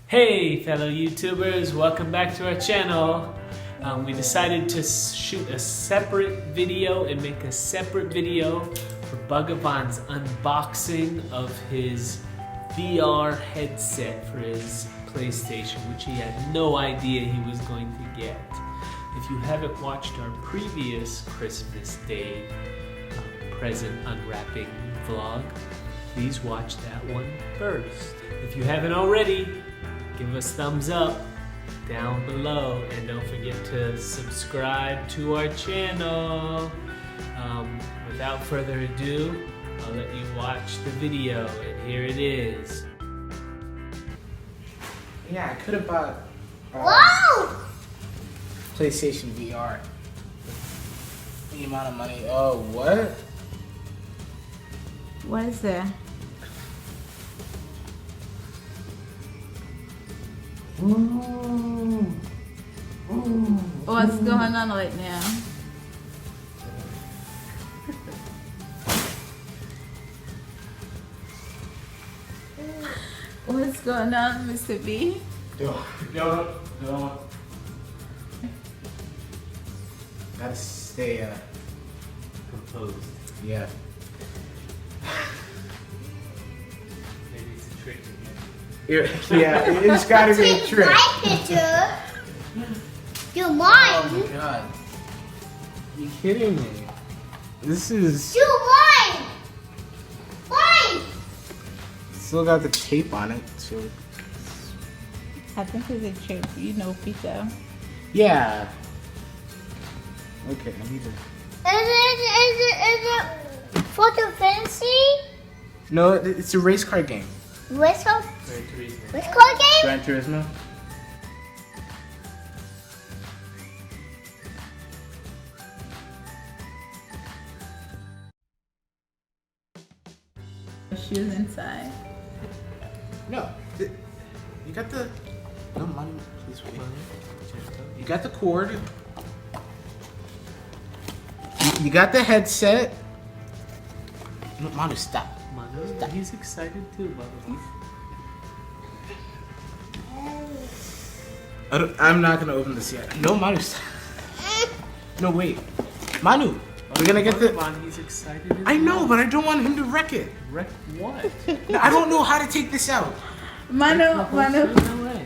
Hey fellow YouTubers, welcome back to our channel. We decided to shoot a separate video and make a separate video for Bhagavan's unboxing of his VR headset for his PlayStation, which he had no idea he was going to get. If you haven't watched our previous Christmas Day present unwrapping vlog, please watch that one first. If you haven't already, give us thumbs up down below and don't forget to subscribe to our channel. Without further ado, I'll let you watch the video, and here it is. Yeah, I could have bought PlayStation VR. The amount of money. Oh, what? What is there? Ooh. Ooh. What's going on right now? What's going on, Mr. B? Don't. Gotta stay, Composed. yeah. Maybe it's a trick again. Yeah, it's gotta be a trick. My picture. Do Oh mine. my god. You kidding me? This is Do mine. Mine. still got the tape on it, so I think it's a trick. You know, Peter. yeah. Okay, I need to. Is it photo fancy? No, it's a race car game. What's called? Gran Turismo. What's called game? Gran Turismo. Shoes inside. No, you got the. No, money, please wait. You got the cord. You got the headset. No, Manu, stop. Manu, he's excited too, Bhagavan. I'm not gonna open this yet. No, Manu, stop. No, wait. Manu, we're gonna get the. Bhagavan, he's excited. I know, but I don't want him to wreck it. Wreck what? No, I don't know how to take this out. Manu. No way.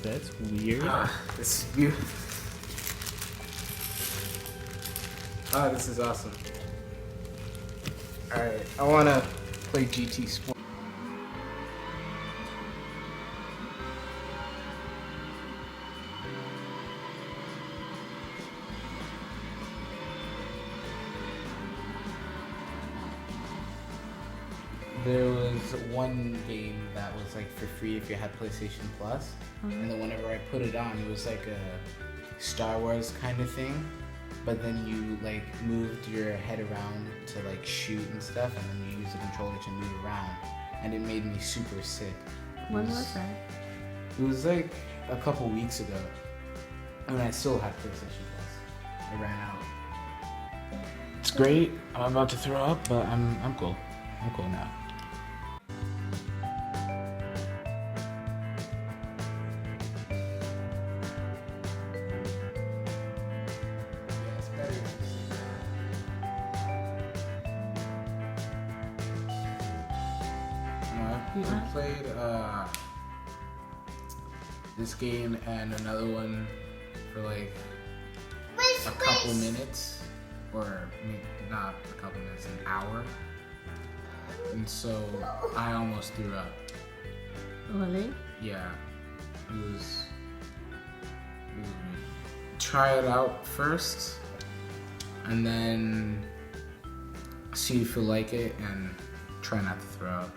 That's weird. This is beautiful. Oh, this is awesome. Alright, I wanna play GT Sport. There was one game that was like for free if you had PlayStation Plus, and then whenever I put it on, it was like a Star Wars kind of thing, but then you like moved your head around to like shoot and stuff, and then you use the controller to move around, and it made me super sick. When was that? It was like a couple weeks ago, when I still had PlayStation Plus. I ran out. It's great. I'm about to throw up, but I'm cool. I'm cool now. I played this game and another one for like a couple minutes, or maybe not a couple minutes, an hour, and so I almost threw up. Really? Yeah, it was weird. Try it out first, and then see if you like it, and try not to throw up.